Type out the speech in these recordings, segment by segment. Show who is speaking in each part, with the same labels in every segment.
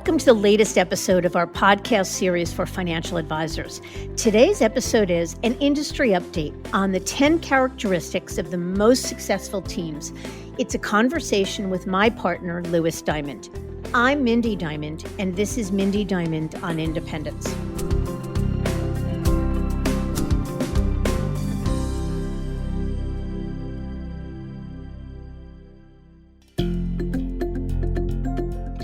Speaker 1: Welcome to the latest episode of our podcast series for financial advisors. Today's episode is an industry update on the 10 characteristics of the most successful teams. It's a conversation with my partner, Lewis Diamond. I'm Mindy Diamond, and this is Mindy Diamond on Independence.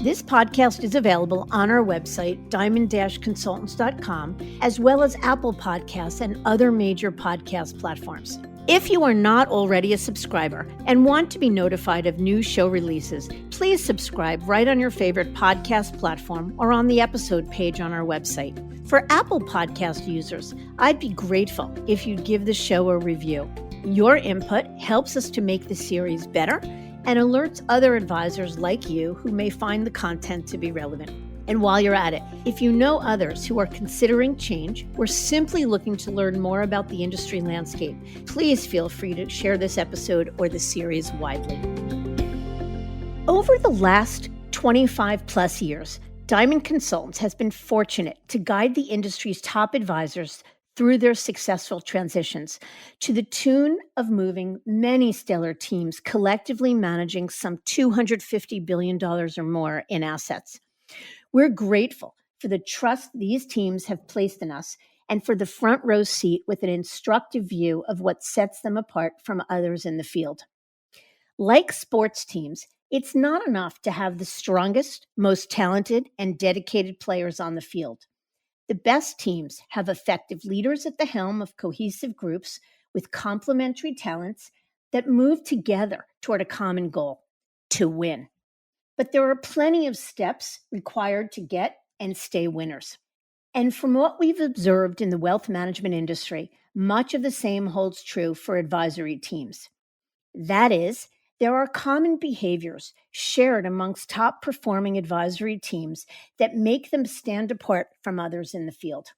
Speaker 1: This podcast is available on our website, diamond-consultants.com, as well as Apple Podcasts and other major podcast platforms. If you are not already a subscriber and want to be notified of new show releases, please subscribe right on your favorite podcast platform or on the episode page on our website. For Apple Podcast users, I'd be grateful if you'd give the show a review. Your input helps us to make the series better and alerts other advisors like you who may find the content to be relevant. And while you're at it, if you know others who are considering change or simply looking to learn more about the industry landscape, please feel free to share this episode or the series widely. Over the last 25 plus years, Diamond Consultants has been fortunate to guide the industry's top advisors through their successful transitions, to the tune of moving many stellar teams collectively managing some $250 billion or more in assets. We're grateful for the trust these teams have placed in us and for the front row seat with an instructive view of what sets them apart from others in the field. Like sports teams, it's not enough to have the strongest, most talented, and dedicated players on the field. The best teams have effective leaders at the helm of cohesive groups with complementary talents that move together toward a common goal, to win. But there are plenty of steps required to get and stay winners. And from what we've observed in the wealth management industry, much of the same holds true for advisory teams. That is, there are common behaviors shared amongst top-performing advisory teams that make them stand apart from others in the field.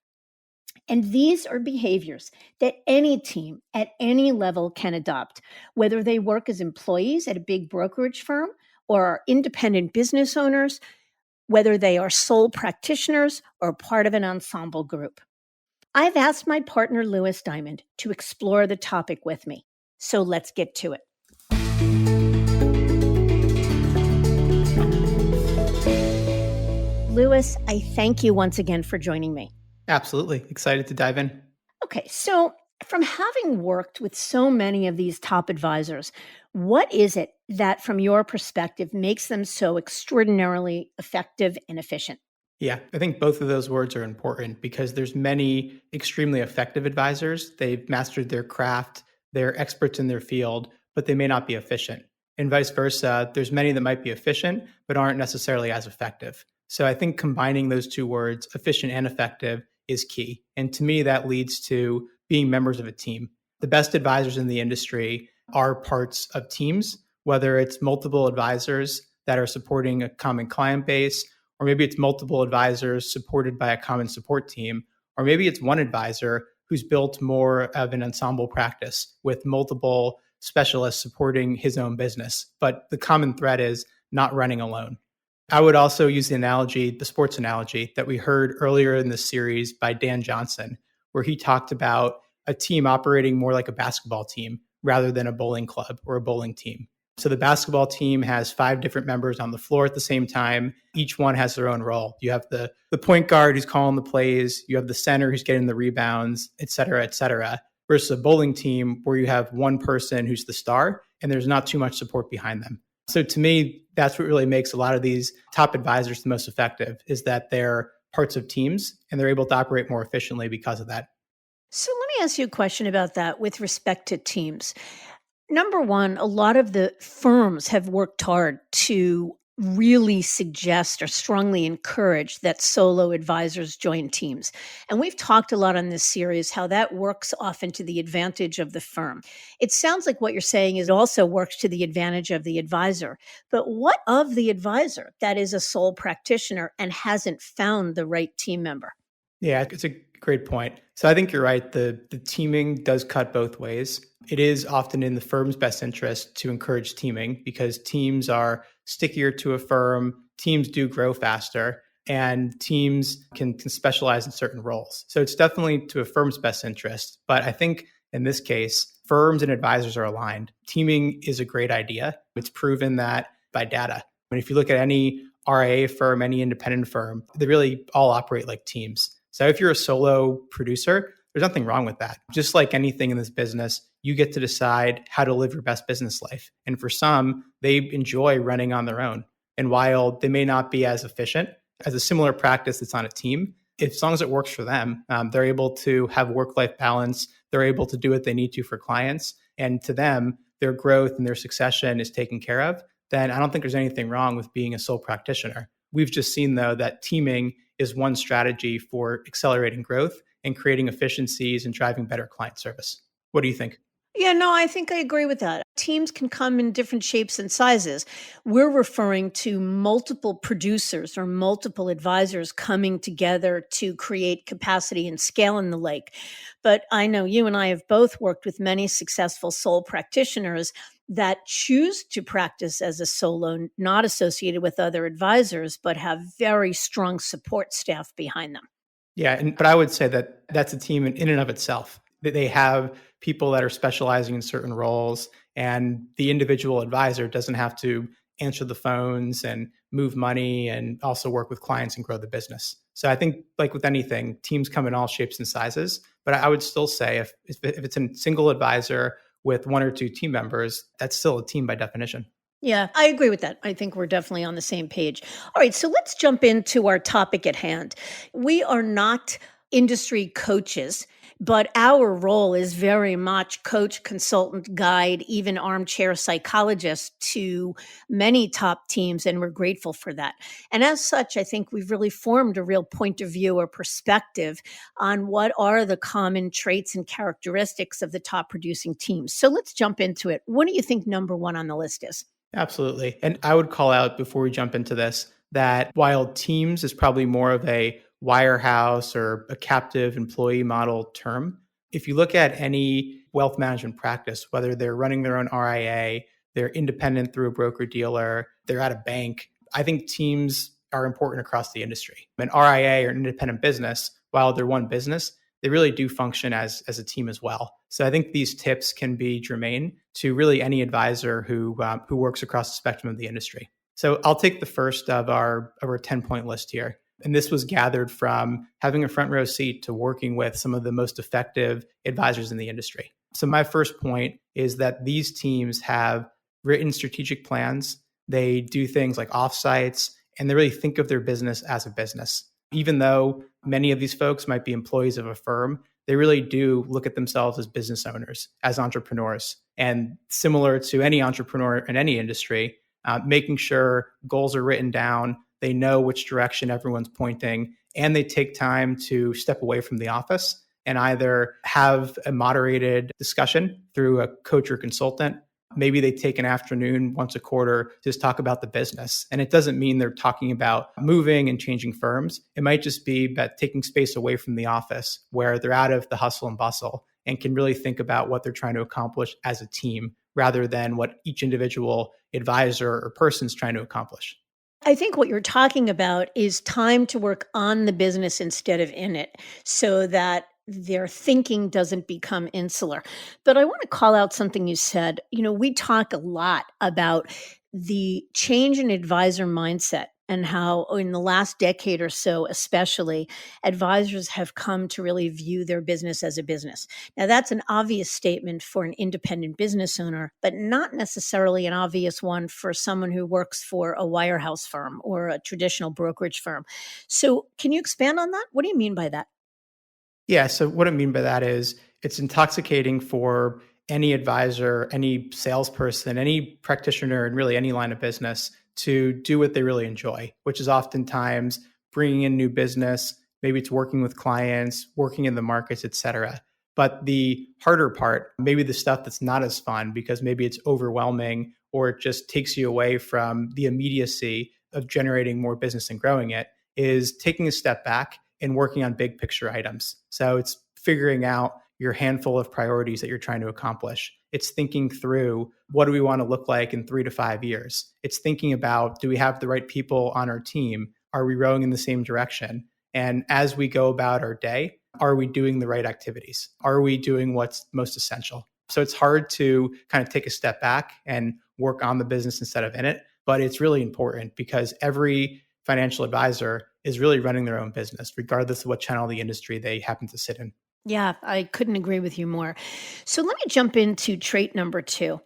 Speaker 1: And these are behaviors that any team at any level can adopt, whether they work as employees at a big brokerage firm or are independent business owners, whether they are sole practitioners or part of an ensemble group. I've asked my partner, Lewis Diamond, to explore the topic with me. So let's get to it. Lewis, I thank you once again for joining me.
Speaker 2: Absolutely. Excited to dive in.
Speaker 1: Okay, so from having worked with so many of these top advisors, what is it that, from your perspective, makes them so extraordinarily effective and efficient?
Speaker 2: Yeah, I think both of those words are important because there's many extremely effective advisors. They've mastered their craft, they're experts in their field, but they may not be efficient. And vice versa, there's many that might be efficient, but aren't necessarily as effective. So I think combining those two words, efficient and effective, is key. And to me, that leads to being members of a team. The best advisors in the industry are parts of teams, whether it's multiple advisors that are supporting a common client base, or maybe it's multiple advisors supported by a common support team, or maybe it's one advisor who's built more of an ensemble practice with multiple specialists supporting his own business. But the common thread is not running alone. I would also use the sports analogy that we heard earlier in this series by Dan Johnson, where he talked about a team operating more like a basketball team rather than a bowling club or a bowling team. So the basketball team has 5 different members on the floor at the same time. Each one has their own role. You have the point guard who's calling the plays, you have the center who's getting the rebounds, et cetera, versus a bowling team where you have one person who's the star and there's not too much support behind them. So to me, that's what really makes a lot of these top advisors the most effective, is that they're parts of teams and they're able to operate more efficiently because of that.
Speaker 1: So let me ask you a question about that with respect to teams. Number one, a lot of the firms have worked hard to really suggest or strongly encourage that solo advisors join teams. And we've talked a lot on this series how that works often to the advantage of the firm. It sounds like what you're saying is it also works to the advantage of the advisor. But what of the advisor that is a sole practitioner and hasn't found the right team member?
Speaker 2: Yeah, it's a great point. So I think you're right. The teaming does cut both ways. It is often in the firm's best interest to encourage teaming because teams are stickier to a firm. Teams do grow faster. and teams can specialize in certain roles. So it's definitely to a firm's best interest. But I think in this case, firms and advisors are aligned. Teaming is a great idea. It's proven that by data. I mean, if you look at any RIA firm, any independent firm, they really all operate like teams. So if you're a solo producer, there's nothing wrong with that. Just like anything in this business, you get to decide how to live your best business life. And for some, they enjoy running on their own. And while they may not be as efficient as a similar practice that's on a team, as long as it works for them, they're able to have work-life balance. They're able to do what they need to for clients. And to them, their growth and their succession is taken care of. Then I don't think there's anything wrong with being a sole practitioner. We've just seen, though, that teaming is one strategy for accelerating growth and creating efficiencies and driving better client service. What do you think?
Speaker 1: Yeah, no, I think I agree with that. Teams can come in different shapes and sizes. We're referring to multiple producers or multiple advisors coming together to create capacity and scale and the like. But I know you and I have both worked with many successful sole practitioners that choose to practice as a solo, not associated with other advisors, but have very strong support staff behind them.
Speaker 2: Yeah, but I would say that that's a team in and of itself. That they have people that are specializing in certain roles, and the individual advisor doesn't have to answer the phones and move money and also work with clients and grow the business. So I think, like with anything, teams come in all shapes and sizes. But I would still say if it's a single advisor with one or two team members, that's still a team by definition.
Speaker 1: Yeah, I agree with that. I think we're definitely on the same page. All right, so let's jump into our topic at hand. We are not industry coaches, but our role is very much coach, consultant, guide, even armchair psychologist to many top teams, and we're grateful for that. And as such, I think we've really formed a real point of view or perspective on what are the common traits and characteristics of the top producing teams. So let's jump into it. What do you think number one on the list is?
Speaker 2: Absolutely. And I would call out before we jump into this that while teams is probably more of a wirehouse or a captive employee model term, if you look at any wealth management practice, whether they're running their own RIA, they're independent through a broker dealer, they're at a bank, I think teams are important across the industry. An RIA or an independent business, while they're one business, they really do function as a team as well. So I think these tips can be germane to really any advisor who works across the spectrum of the industry. So I'll take the first of our 10-point list here. And this was gathered from having a front row seat to working with some of the most effective advisors in the industry. So my first point is that these teams have written strategic plans. They do things like offsites, and they really think of their business as a business. Even though many of these folks might be employees of a firm, they really do look at themselves as business owners, as entrepreneurs. And similar to any entrepreneur in any industry, making sure goals are written down, they know which direction everyone's pointing, and they take time to step away from the office and either have a moderated discussion through a coach or consultant. Maybe they take an afternoon once a quarter to just talk about the business. And it doesn't mean they're talking about moving and changing firms. It might just be about taking space away from the office where they're out of the hustle and bustle and can really think about what they're trying to accomplish as a team rather than what each individual advisor or person is trying to accomplish.
Speaker 1: I think what you're talking about is time to work on the business instead of in it so that their thinking doesn't become insular. But I want to call out something you said. You know, we talk a lot about the change in advisor mindset and how in the last decade or so, especially, advisors have come to really view their business as a business. Now, that's an obvious statement for an independent business owner, but not necessarily an obvious one for someone who works for a wirehouse firm or a traditional brokerage firm. So, can you expand on that? What do you mean by that?
Speaker 2: Yeah. So what I mean by that is it's intoxicating for any advisor, any salesperson, any practitioner, and really any line of business to do what they really enjoy, which is oftentimes bringing in new business. Maybe it's working with clients, working in the markets, et cetera. But the harder part, maybe the stuff that's not as fun because maybe it's overwhelming or it just takes you away from the immediacy of generating more business and growing it, is taking a step back and working on big picture items. So it's figuring out your handful of priorities that you're trying to accomplish. It's thinking through what do we want to look like in 3 to 5 years. It's thinking about, do we have the right people on our team? Are we rowing in the same direction? And as we go about our day, are we doing the right activities? Are we doing what's most essential? So it's hard to kind of take a step back and work on the business instead of in it. But it's really important because every financial advisor is really running their own business, regardless of what channel of the industry they happen to sit in.
Speaker 1: Yeah, I couldn't agree with you more. So let me jump into trait number two.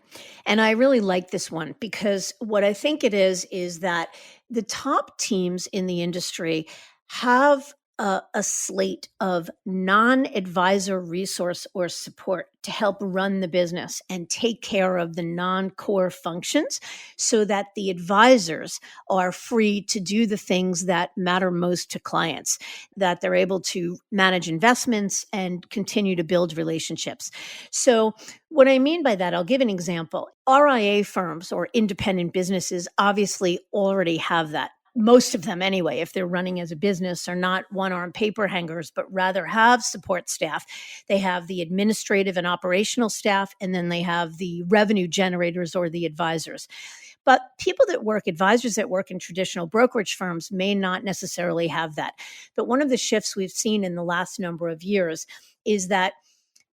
Speaker 1: And I really like this one because what I think it is that the top teams in the industry have a slate of non advisor resource or support to help run the business and take care of the non core functions so that the advisors are free to do the things that matter most to clients, that they're able to manage investments and continue to build relationships. So, what I mean by that, I'll give an example. RIA firms or independent businesses obviously already have that. Most of them, anyway, if they're running as a business, are not one arm paper hangers, but rather have support staff. They have the administrative and operational staff, and then they have the revenue generators or the advisors. But advisors that work in traditional brokerage firms may not necessarily have that. But one of the shifts we've seen in the last number of years is that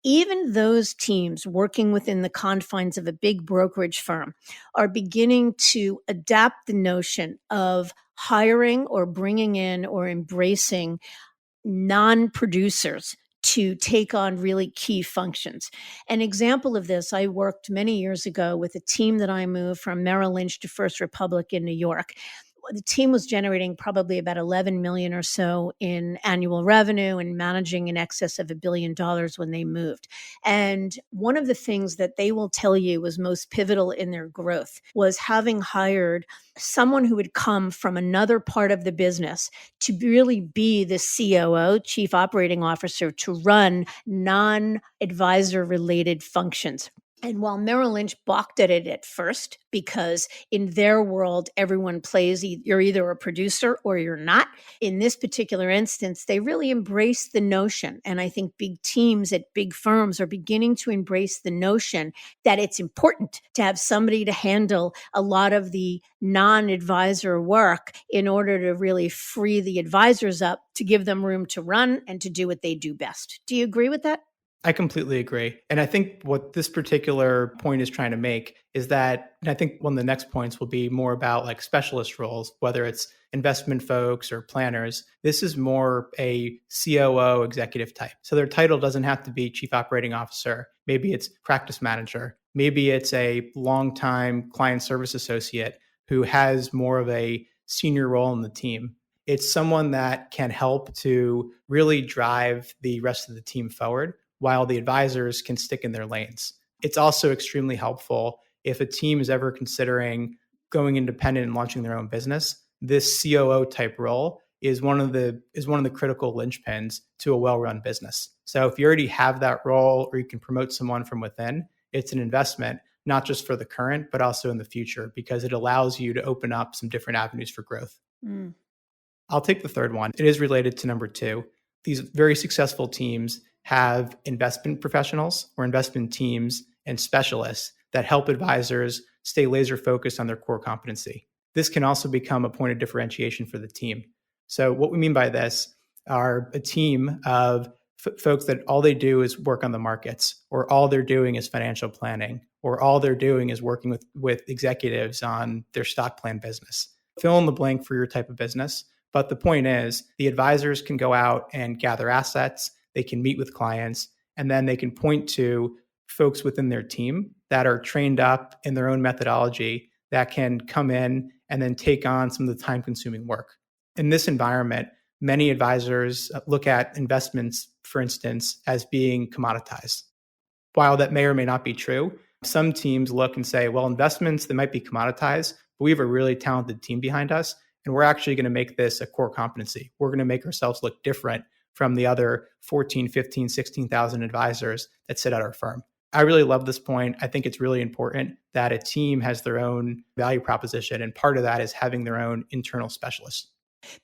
Speaker 1: even those teams working within the confines of a big brokerage firm are beginning to adapt the notion of hiring or bringing in or embracing non-producers to take on really key functions. An example of this, I worked many years ago with a team that I moved from Merrill Lynch to First Republic in New York. The team was generating probably about 11 million or so in annual revenue and managing in excess of $1 billion when they moved. And one of the things that they will tell you was most pivotal in their growth was having hired someone who had come from another part of the business to really be the COO, chief operating officer, to run non-advisor related functions. And while Merrill Lynch balked at it at first, because in their world, everyone plays, you're either a producer or you're not. In this particular instance, they really embraced the notion. And I think big teams at big firms are beginning to embrace the notion that it's important to have somebody to handle a lot of the non-advisor work in order to really free the advisors up to give them room to run and to do what they do best. Do you agree with that?
Speaker 2: I completely agree. And I think what this particular point is trying to make is that, and I think one of the next points will be more about like specialist roles, whether it's investment folks or planners. This is more a COO executive type. So their title doesn't have to be chief operating officer. Maybe it's practice manager. Maybe it's a longtime client service associate who has more of a senior role in the team. It's someone that can help to really drive the rest of the team forward while the advisors can stick in their lanes. It's also extremely helpful if a team is ever considering going independent and launching their own business. This COO type role is one of the critical linchpins to a well-run business. So if you already have that role or you can promote someone from within, it's an investment, not just for the current, but also in the future, because it allows you to open up some different avenues for growth.
Speaker 1: Mm.
Speaker 2: I'll take the third one. It is related to number two. These very successful teams have investment professionals or investment teams and specialists that help advisors stay laser focused on their core competency. This can also become a point of differentiation for the team. So what we mean by this are a team of folks that all they do is work on the markets, or all they're doing is financial planning, or all they're doing is working with executives on their stock plan business. Fill in the blank for your type of business. But the point is, the advisors can go out and gather assets, they can meet with clients, and then they can point to folks within their team that are trained up in their own methodology that can come in and then take on some of the time-consuming work. In this environment, many advisors look at investments, for instance, as being commoditized. While that may or may not be true, some teams look and say, well, investments, they might be commoditized, but we have a really talented team behind us, and we're actually going to make this a core competency. We're going to make ourselves look different from the other 14, 15, 16,000 advisors that sit at our firm. I really love this point. I think it's really important that a team has their own value proposition, and part of that is having their own internal specialists.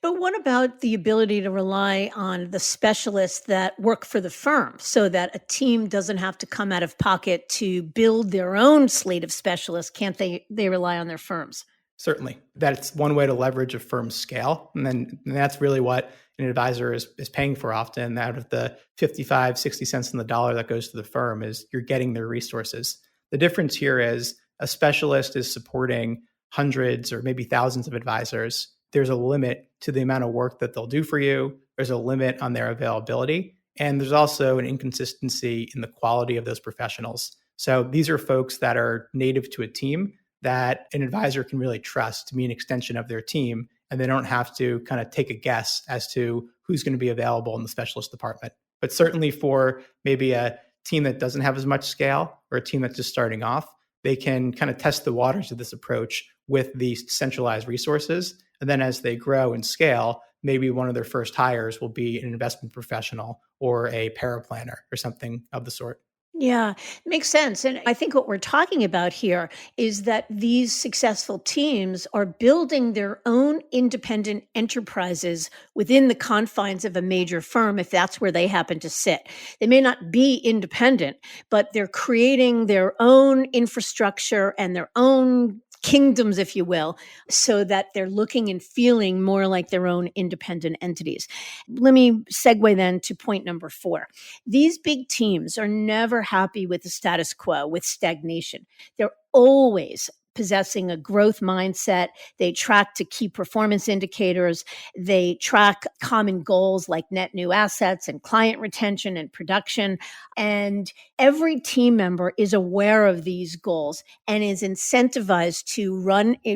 Speaker 1: But what about the ability to rely on the specialists that work for the firm so that a team doesn't have to come out of pocket to build their own slate of specialists? Can't they rely on their firms?
Speaker 2: Certainly. That's one way to leverage a firm's scale. And that's really what an advisor is paying for often. Out of the 55, 60 cents on the dollar that goes to the firm is you're getting their resources. The difference here is a specialist is supporting hundreds or maybe thousands of advisors. There's a limit to the amount of work that they'll do for you. There's a limit on their availability. And there's also an inconsistency in the quality of those professionals. So these are folks that are native to a team that an advisor can really trust to be an extension of their team. And they don't have to kind of take a guess as to who's going to be available in the specialist department. But certainly for maybe a team that doesn't have as much scale or a team that's just starting off, they can kind of test the waters of this approach with these centralized resources. And then as they grow and scale, maybe one of their first hires will be an investment professional or a paraplanner or something of the sort.
Speaker 1: Yeah, makes sense. And I think what we're talking about here is that these successful teams are building their own independent enterprises within the confines of a major firm, if that's where they happen to sit. They may not be independent, but they're creating their own infrastructure and their own kingdoms, if you will, so that they're looking and feeling more like their own independent entities. Let me segue then to point number 4. These big teams are never happy with the status quo, with stagnation. They're always possessing a growth mindset. They track to key performance indicators. They track common goals like net new assets and client retention and production. And every team member is aware of these goals and is incentivized to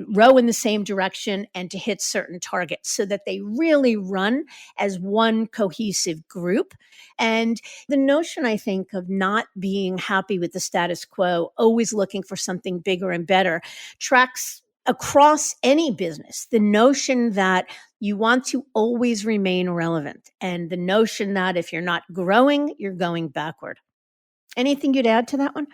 Speaker 1: row in the same direction and to hit certain targets so that they really run as one cohesive group. And the notion, I think, of not being happy with the status quo, always looking for something bigger and better, tracks across any business. The notion that you want to always remain relevant, and the notion that if you're not growing, you're going backward. Anything you'd add to that one?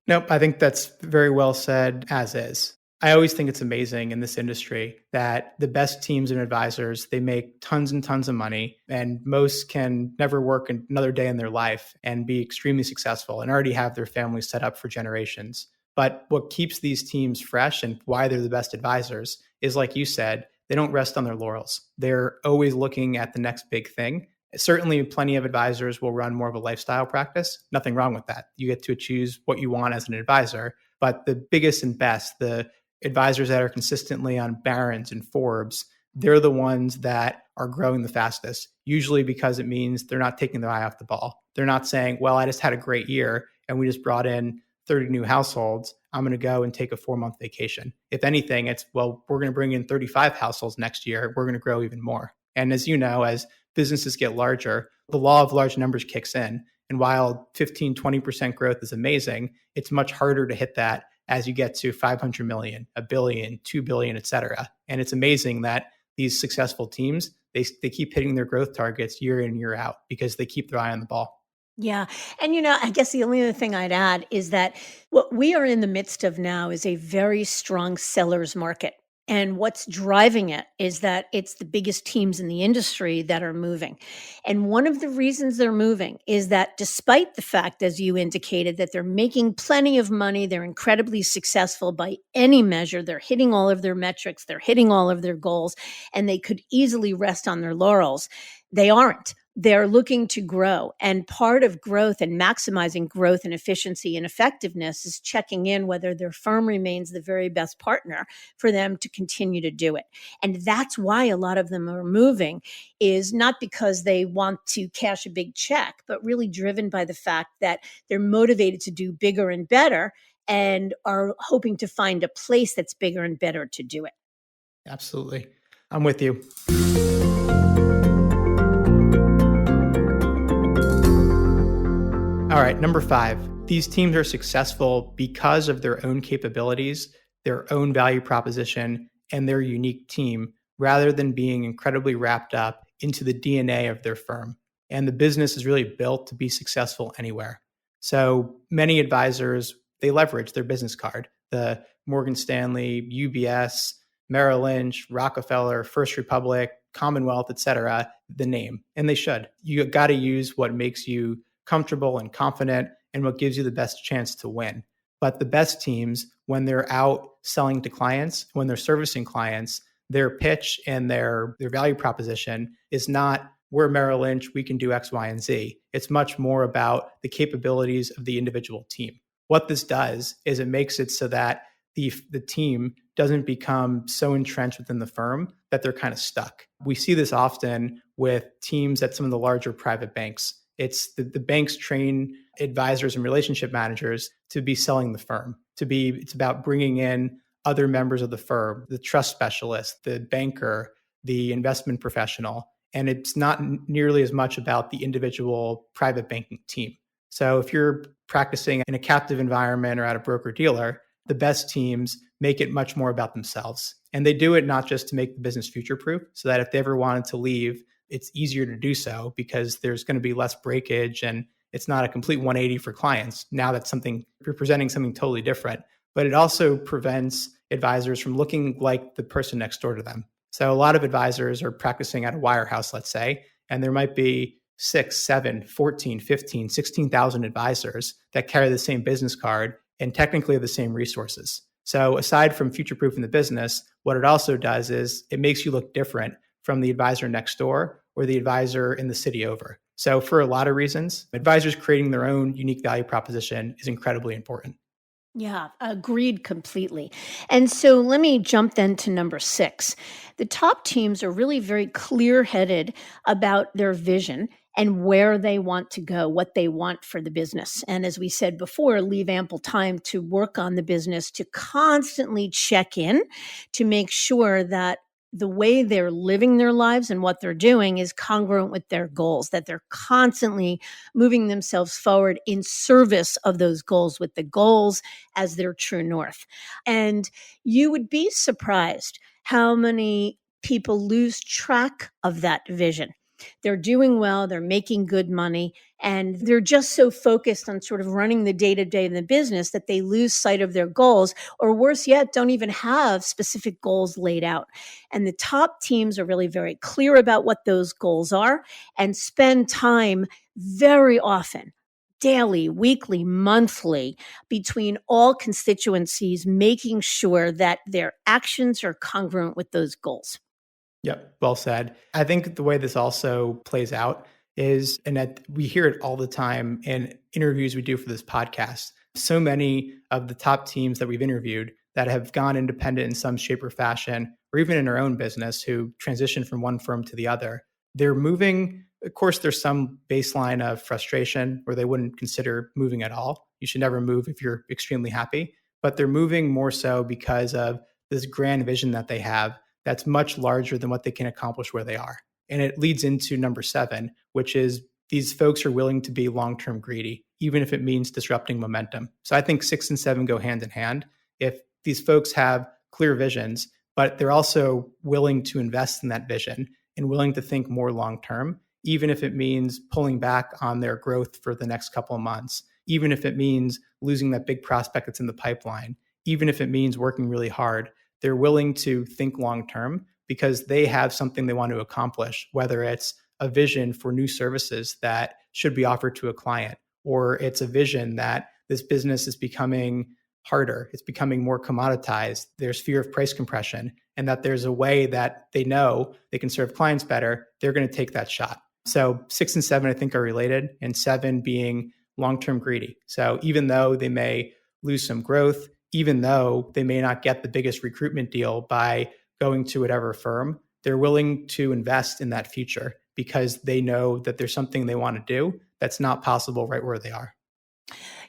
Speaker 2: Nope, I think that's very well said as is. I always think it's amazing in this industry that the best teams and advisors, they make tons and tons of money, and most can never work another day in their life and be extremely successful and already have their families set up for generations. But what keeps these teams fresh and why they're the best advisors is, like you said, they don't rest on their laurels. They're always looking at the next big thing. Certainly, plenty of advisors will run more of a lifestyle practice. Nothing wrong with that. You get to choose what you want as an advisor. But the biggest and best, the advisors that are consistently on Barron's and Forbes, they're the ones that are growing the fastest, usually because it means they're not taking their eye off the ball. They're not saying, well, I just had a great year and we just brought in 30 new households. I'm going to go and take a 4-month vacation. If anything, it's, well, we're going to bring in 35 households next year. We're going to grow even more. And as you know, as businesses get larger, the law of large numbers kicks in. And while 15, 20% growth is amazing, it's much harder to hit that as you get to 500 million, a billion, 2 billion, et cetera. And it's amazing that these successful teams, they keep hitting their growth targets year in, year out because they keep their eye on the ball.
Speaker 1: Yeah. And, I guess the only other thing I'd add is that what we are in the midst of now is a very strong seller's market. And what's driving it is that it's the biggest teams in the industry that are moving. And one of the reasons they're moving is that despite the fact, as you indicated, that they're making plenty of money, they're incredibly successful by any measure, they're hitting all of their metrics, they're hitting all of their goals, and they could easily rest on their laurels. They aren't. They're looking to grow. And part of growth and maximizing growth and efficiency and effectiveness is checking in whether their firm remains the very best partner for them to continue to do it. And that's why a lot of them are moving, is not because they want to cash a big check, but really driven by the fact that they're motivated to do bigger and better and are hoping to find a place that's bigger and better to do it.
Speaker 2: Absolutely. I'm with you. All right, number 5. These teams are successful because of their own capabilities, their own value proposition, and their unique team, rather than being incredibly wrapped up into the DNA of their firm. And the business is really built to be successful anywhere. So many advisors, they leverage their business card, the Morgan Stanley, UBS, Merrill Lynch, Rockefeller, First Republic, Commonwealth, et cetera, the name. And they should. You got to use what makes you comfortable and confident and what gives you the best chance to win. But the best teams when they're out selling to clients, when they're servicing clients, their pitch and their value proposition is not, we're Merrill Lynch, we can do X, Y, and Z. It's much more about the capabilities of the individual team. What this does is it makes it so that the team doesn't become so entrenched within the firm that they're kind of stuck. We see this often with teams at some of the larger private banks. It's the banks train advisors and relationship managers to be selling the firm, it's about bringing in other members of the firm, the trust specialist, the banker, the investment professional. And it's not nearly as much about the individual private banking team. So if you're practicing in a captive environment or at a broker dealer, the best teams make it much more about themselves. And they do it not just to make the business future proof, so that if they ever wanted to leave, it's easier to do so because there's going to be less breakage and it's not a complete 180 for clients. Now that's you're presenting something totally different, but it also prevents advisors from looking like the person next door to them. So a lot of advisors are practicing at a wirehouse, let's say, and there might be 6, 7, 14, 15, 16,000 advisors that carry the same business card and technically the same resources. So aside from future-proofing the business, what it also does is it makes you look different from the advisor next door or the advisor in the city over. So for a lot of reasons, advisors creating their own unique value proposition is incredibly important.
Speaker 1: Yeah, agreed completely. And so let me jump then to number 6. The top teams are really very clear headed about their vision and where they want to go, what they want for the business. And as we said before, leave ample time to work on the business, to constantly check in to make sure that the way they're living their lives and what they're doing is congruent with their goals, that they're constantly moving themselves forward in service of those goals, with the goals as their true north. And you would be surprised how many people lose track of that vision. They're doing well, they're making good money, and they're just so focused on sort of running the day to day in the business that they lose sight of their goals, or worse yet, don't even have specific goals laid out. And the top teams are really very clear about what those goals are and spend time very often, daily, weekly, monthly, between all constituencies, making sure that their actions are congruent with those goals.
Speaker 2: Yep, well said. I think the way this also plays out is, and that we hear it all the time in interviews we do for this podcast. So many of the top teams that we've interviewed that have gone independent in some shape or fashion, or even in their own business, who transition from one firm to the other, they're moving. Of course, there's some baseline of frustration where they wouldn't consider moving at all. You should never move if you're extremely happy, but they're moving more so because of this grand vision that they have that's much larger than what they can accomplish where they are. And it leads into number 7, which is these folks are willing to be long-term greedy, even if it means disrupting momentum. So I think 6 and 7 go hand in hand. If these folks have clear visions, but they're also willing to invest in that vision and willing to think more long-term, even if it means pulling back on their growth for the next couple of months, even if it means losing that big prospect that's in the pipeline, even if it means working really hard, they're willing to think long term because they have something they want to accomplish, whether it's a vision for new services that should be offered to a client, or it's a vision that this business is becoming harder, it's becoming more commoditized, there's fear of price compression, and that there's a way that they know they can serve clients better, they're going to take that shot. So 6 and 7, I think, are related, and 7 being long-term greedy. So even though they may lose some growth, even though they may not get the biggest recruitment deal by going to whatever firm, they're willing to invest in that future because they know that there's something they want to do that's not possible right where they are.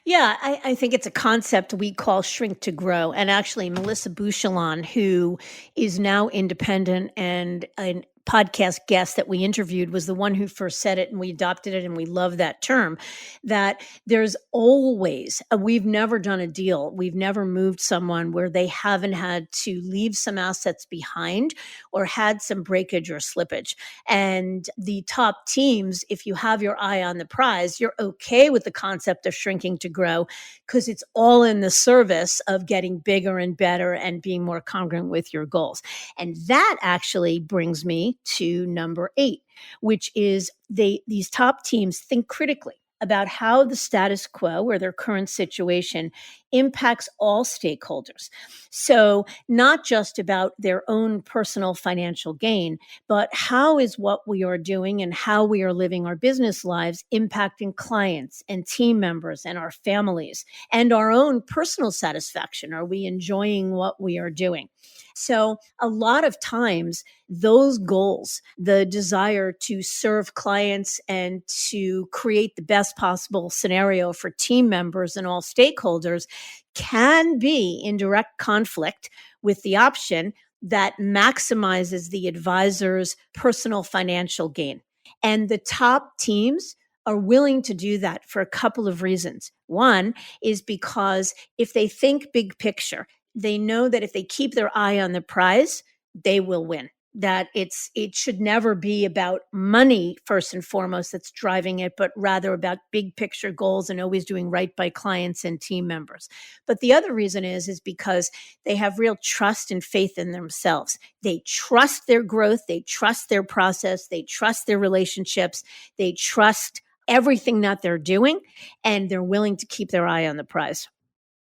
Speaker 1: Yeah, I think it's a concept we call shrink to grow. And actually, Melissa Bouchelon, who is now independent and an podcast guest that we interviewed, was the one who first said it, and we adopted it, and we love that term. That there's always, we've never done a deal, we've never moved someone where they haven't had to leave some assets behind or had some breakage or slippage. And the top teams, if you have your eye on the prize, you're okay with the concept of shrinking to grow because it's all in the service of getting bigger and better and being more congruent with your goals. And that actually brings me to number 8, which is these top teams think critically. about how the status quo or their current situation impacts all stakeholders. So, not just about their own personal financial gain, but how is what we are doing and how we are living our business lives impacting clients and team members and our families and our own personal satisfaction? Are we enjoying what we are doing? So, a lot of times, those goals, the desire to serve clients and to create the best possible scenario for team members and all stakeholders, can be in direct conflict with the option that maximizes the advisor's personal financial gain. And the top teams are willing to do that for a couple of reasons. One is because if they think big picture, they know that if they keep their eye on the prize, they will win. That it should never be about money first and foremost that's driving it, but rather about big picture goals and always doing right by clients and team members. But the other reason is because they have real trust and faith in themselves. They trust their growth, they trust their process, they trust their relationships, they trust everything that they're doing, and they're willing to keep their eye on the prize.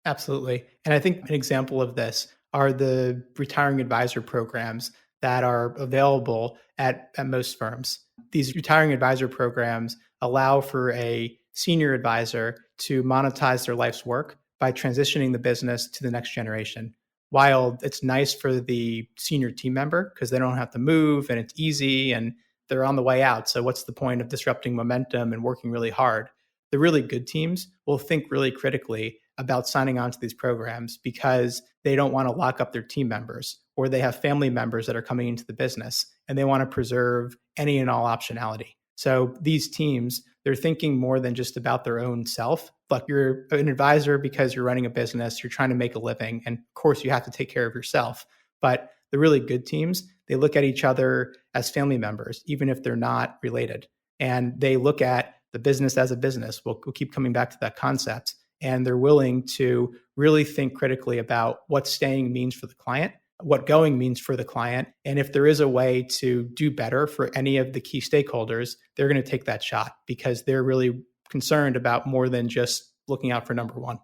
Speaker 2: Absolutely. And I think an example of this are the retiring advisor programs that are available at most firms. These retiring advisor programs allow for a senior advisor to monetize their life's work by transitioning the business to the next generation. While it's nice for the senior team member because they don't have to move and it's easy and they're on the way out. So, what's the point of disrupting momentum and working really hard? The really good teams will think really critically about signing on to these programs because they don't want to lock up their team members, or they have family members that are coming into the business and they want to preserve any and all optionality. So these teams, they're thinking more than just about their own self. But you're an advisor because you're running a business, you're trying to make a living, and of course you have to take care of yourself. But the really good teams, they look at each other as family members, even if they're not related. And they look at the business as a business. We'll keep coming back to that concept. And they're willing to really think critically about what staying means for the client, what going means for the client. And if there is a way to do better for any of the key stakeholders, they're going to take that shot because they're really concerned about more than just looking out for number one.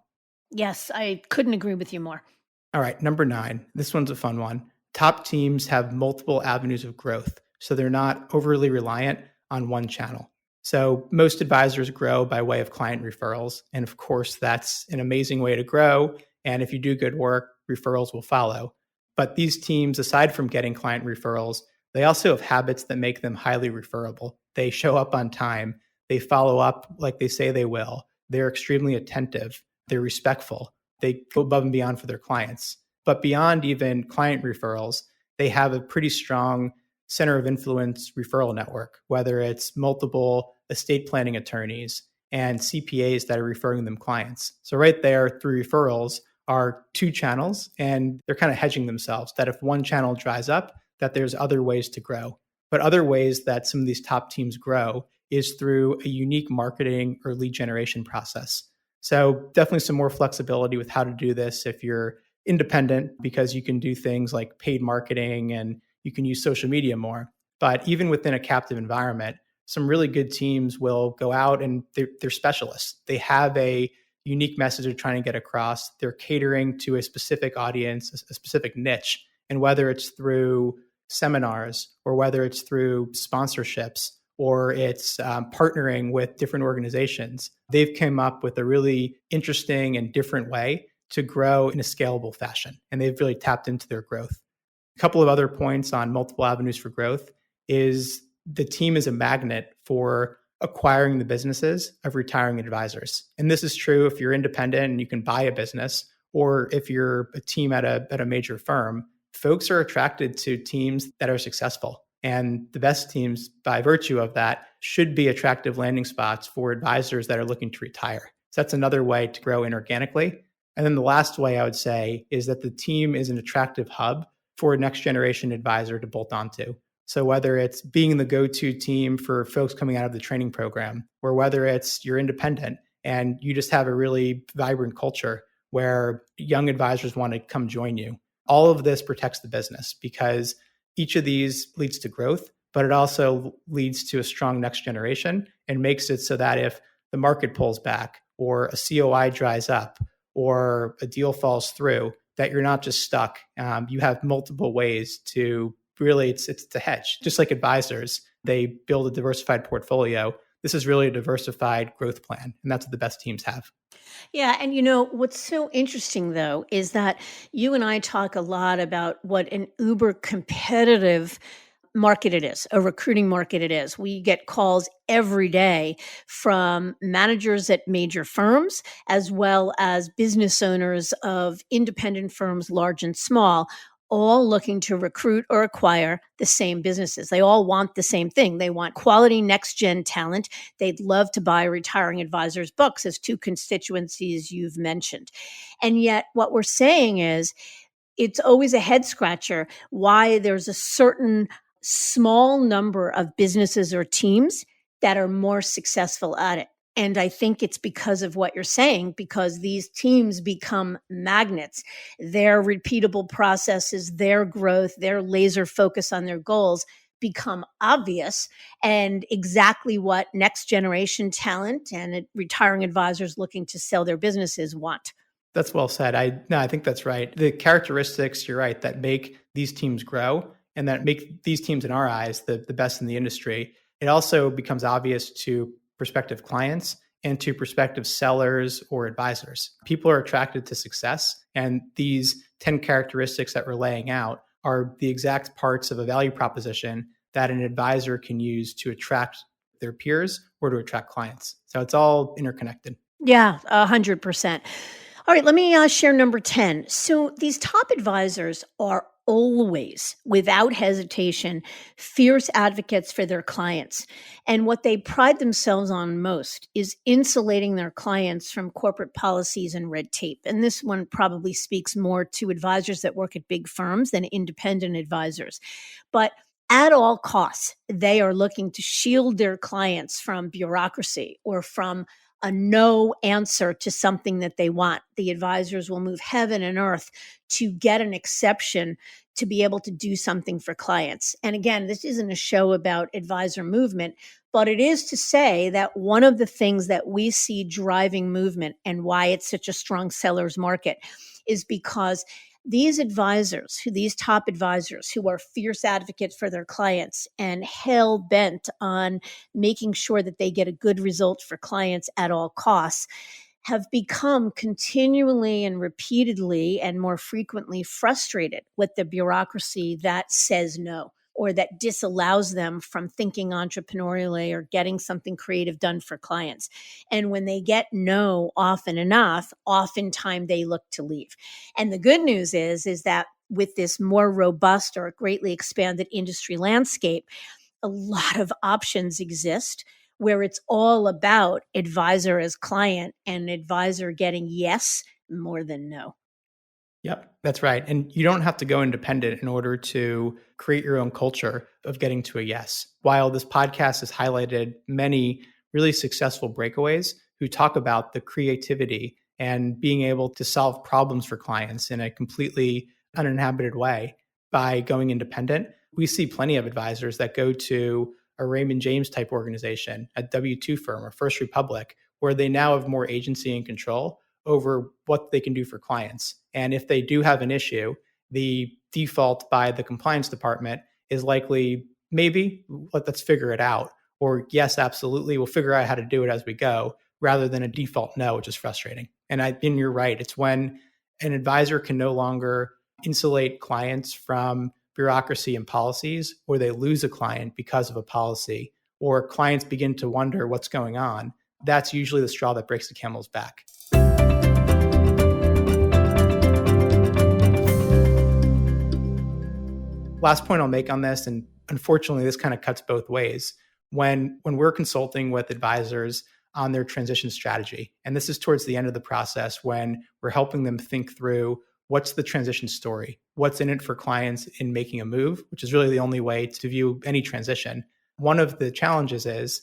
Speaker 1: Yes, I couldn't agree with you more.
Speaker 2: All right, number 9. This one's a fun one. Top teams have multiple avenues of growth, so they're not overly reliant on one channel. So most advisors grow by way of client referrals. And of course, that's an amazing way to grow. And if you do good work, referrals will follow. But these teams, aside from getting client referrals, they also have habits that make them highly referable. They show up on time. They follow up like they say they will. They're extremely attentive. They're respectful. They go above and beyond for their clients. But beyond even client referrals, they have a pretty strong center of influence referral network, whether it's multiple estate planning attorneys and CPAs that are referring them clients. So right there, through referrals are 2 channels, and they're kind of hedging themselves that if one channel dries up, that there's other ways to grow. But other ways that some of these top teams grow is through a unique marketing or lead generation process. So definitely some more flexibility with how to do this if you're independent, because you can do things like paid marketing and you can use social media more. But even within a captive environment, some really good teams will go out and they're specialists. They have a unique message they're trying to get across. They're catering to a specific audience, a specific niche. And whether it's through seminars or whether it's through sponsorships or it's partnering with different organizations, they've come up with a really interesting and different way to grow in a scalable fashion. And they've really tapped into their growth. A couple of other points on multiple avenues for growth is the team is a magnet for acquiring the businesses of retiring advisors. And this is true if you're independent and you can buy a business, or if you're a team at a major firm. Folks are attracted to teams that are successful. And the best teams, by virtue of that, should be attractive landing spots for advisors that are looking to retire. So that's another way to grow inorganically. And then the last way I would say is that the team is an attractive hub for a next generation advisor to bolt onto. So whether it's being the go-to team for folks coming out of the training program, or whether it's you're independent and you just have a really vibrant culture where young advisors want to come join you, all of this protects the business because each of these leads to growth, but it also leads to a strong next generation and makes it so that if the market pulls back or a COI dries up or a deal falls through, that you're not just stuck. You have multiple ways to really, it's to hedge. Just like advisors, they build a diversified portfolio. This is really a diversified growth plan, and that's what the best teams have.
Speaker 1: Yeah. And what's so interesting, though, is that you and I talk a lot about what an uber competitive market it is, a recruiting market it is. We get calls every day from managers at major firms, as well as business owners of independent firms, large and small, all looking to recruit or acquire the same businesses. They all want the same thing. They want quality next gen talent. They'd love to buy retiring advisors' books, as two constituencies you've mentioned. And yet, what we're saying is, it's always a head scratcher why there's a certain small number of businesses or teams that are more successful at it. And I think it's because of what you're saying, because these teams become magnets. Their repeatable processes, their growth, their laser focus on their goals become obvious, and exactly what next generation talent and retiring advisors looking to sell their businesses want.
Speaker 2: That's well said. I think that's right. The characteristics, you're right, that make these teams grow and that make these teams, in our eyes, the best in the industry. It also becomes obvious to prospective clients and to prospective sellers or advisors. People are attracted to success, and these 10 characteristics that we're laying out are the exact parts of a value proposition that an advisor can use to attract their peers or to attract clients. So it's all interconnected.
Speaker 1: Yeah, 100%. All right, let me share number 10. So these top advisors are always, without hesitation, fierce advocates for their clients. And what they pride themselves on most is insulating their clients from corporate policies and red tape. And this one probably speaks more to advisors that work at big firms than independent advisors. But at all costs, they are looking to shield their clients from bureaucracy or from a no answer to something that they want. The advisors will move heaven and earth to get an exception to be able to do something for clients. And again, this isn't a show about advisor movement, but it is to say that one of the things that we see driving movement and why it's such a strong seller's market is because these advisors, these top advisors who are fierce advocates for their clients and hell bent on making sure that they get a good result for clients at all costs, have become continually and repeatedly and more frequently frustrated with the bureaucracy that says no, or that disallows them from thinking entrepreneurially or getting something creative done for clients. And when they get no often enough, oftentimes they look to leave. And the good news is that with this more robust or greatly expanded industry landscape, a lot of options exist where it's all about advisor as client and advisor getting yes more than no.
Speaker 2: Yep, that's right. And you don't have to go independent in order to create your own culture of getting to a yes. While this podcast has highlighted many really successful breakaways who talk about the creativity and being able to solve problems for clients in a completely uninhabited way by going independent, we see plenty of advisors that go to a Raymond James type organization, a W-2 firm or First Republic, where they now have more agency and control over what they can do for clients. And if they do have an issue, the default by the compliance department is likely, maybe, let's figure it out. Or yes, absolutely, we'll figure out how to do it as we go, rather than a default no, which is frustrating. And you're right. It's when an advisor can no longer insulate clients from bureaucracy and policies, or they lose a client because of a policy, or clients begin to wonder what's going on. That's usually the straw that breaks the camel's back. Last point I'll make on this, and unfortunately this kind of cuts both ways, when we're consulting with advisors on their transition strategy, and this is towards the end of the process when we're helping them think through what's the transition story, what's in it for clients in making a move, which is really the only way to view any transition. One of the challenges is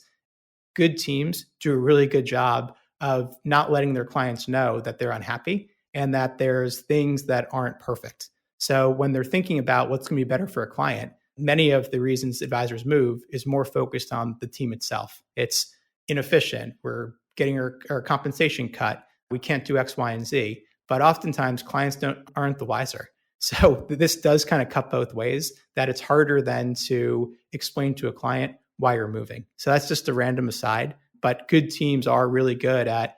Speaker 2: good teams do a really good job of not letting their clients know that they're unhappy and that there's things that aren't perfect. So when they're thinking about what's going to be better for a client, many of the reasons advisors move is more focused on the team itself. It's inefficient. We're getting our compensation cut. We can't do X, Y, and Z. But oftentimes clients aren't the wiser. So this does kind of cut both ways, that it's harder then to explain to a client why you're moving. So that's just a random aside. But good teams are really good at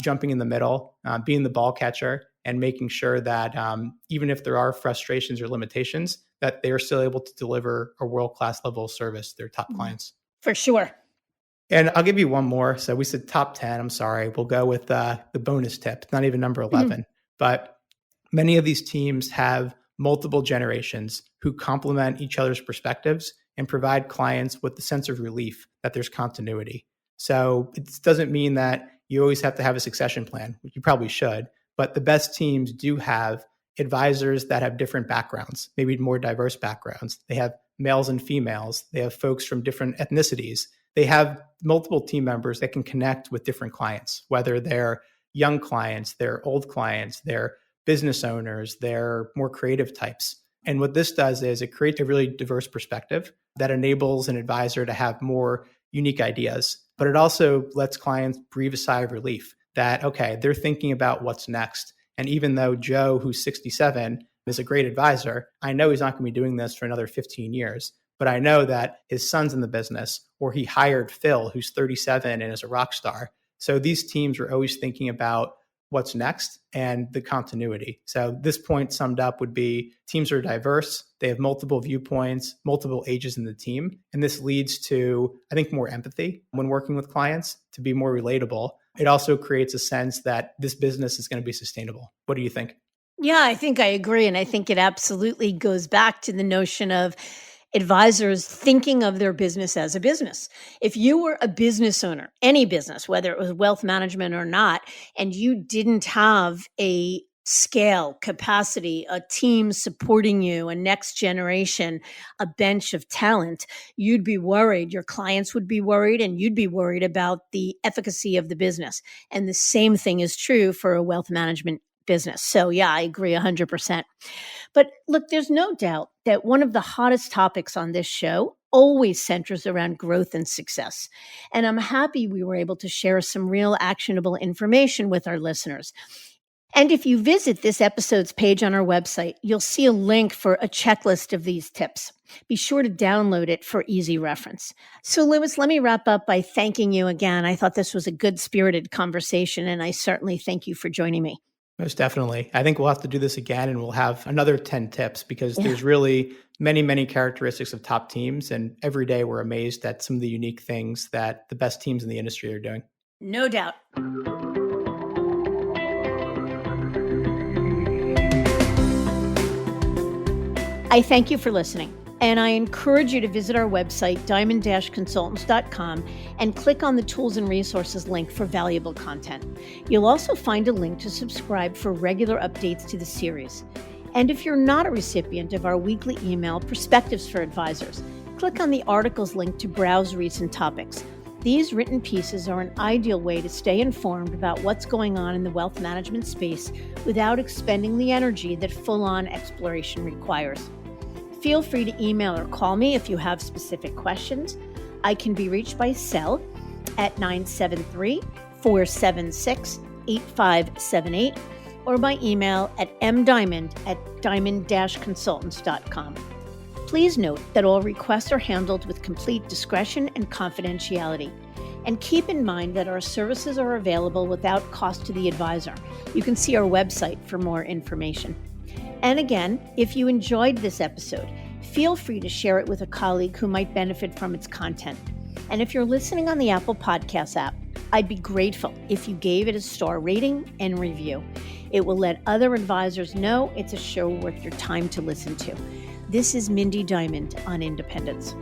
Speaker 2: jumping in the middle, being the ball catcher, and making sure that even if there are frustrations or limitations, that they're still able to deliver a world-class level of service to their top clients.
Speaker 1: For sure.
Speaker 2: And I'll give you one more. So we said top 10. I'm sorry. We'll go with the bonus tip, not even number 11. But many of these teams have multiple generations who complement each other's perspectives and provide clients with the sense of relief that there's continuity. So it doesn't mean that you always have to have a succession plan, which you probably should. But the best teams do have advisors that have different backgrounds, maybe more diverse backgrounds. They have males and females. They have folks from different ethnicities. They have multiple team members that can connect with different clients, whether they're young clients, they're old clients, they're business owners, they're more creative types. And what this does is it creates a really diverse perspective that enables an advisor to have more unique ideas. But it also lets clients breathe a sigh of relief that, okay, they're thinking about what's next. And even though Joe, who's 67, is a great advisor, I know he's not going to be doing this for another 15 years. But I know that his son's in the business, or he hired Phil, who's 37 and is a rock star. So these teams are always thinking about what's next and the continuity. So this point summed up would be teams are diverse. They have multiple viewpoints, multiple ages in the team. And this leads to, I think, more empathy when working with clients, to be more relatable. It also creates a sense that this business is going to be sustainable. What do you think?
Speaker 1: Yeah, I think I agree. And I think it absolutely goes back to the notion of advisors thinking of their business as a business. If you were a business owner, any business, whether it was wealth management or not, and you didn't have a scale, capacity, a team supporting you, a next generation, a bench of talent, you'd be worried. Your clients would be worried, and you'd be worried about the efficacy of the business. And the same thing is true for a wealth management business. So yeah, I agree 100%. But look, there's no doubt that one of the hottest topics on this show always centers around growth and success. And I'm happy we were able to share some real actionable information with our listeners. And if you visit this episode's page on our website, you'll see a link for a checklist of these tips. Be sure to download it for easy reference. So, Lewis, let me wrap up by thanking you again. I thought this was a good-spirited conversation, and I certainly thank you for joining me.
Speaker 2: Most definitely. I think we'll have to do this again, and we'll have another 10 tips because there's really many, many characteristics of top teams. And every day we're amazed at some of the unique things that the best teams in the industry are doing.
Speaker 1: No doubt. I thank you for listening. And I encourage you to visit our website, diamond-consultants.com, and click on the Tools and Resources link for valuable content. You'll also find a link to subscribe for regular updates to the series. And if you're not a recipient of our weekly email, Perspectives for Advisors, click on the articles link to browse recent topics. These written pieces are an ideal way to stay informed about what's going on in the wealth management space without expending the energy that full-on exploration requires. Feel free to email or call me if you have specific questions. I can be reached by cell at 973-476-8578 or by email at mdiamond@diamond-consultants.com. Please note that all requests are handled with complete discretion and confidentiality. And keep in mind that our services are available without cost to the advisor. You can see our website for more information. And again, if you enjoyed this episode, feel free to share it with a colleague who might benefit from its content. And if you're listening on the Apple Podcasts app, I'd be grateful if you gave it a star rating and review. It will let other advisors know it's a show worth your time to listen to. This is Mindy Diamond on Independence.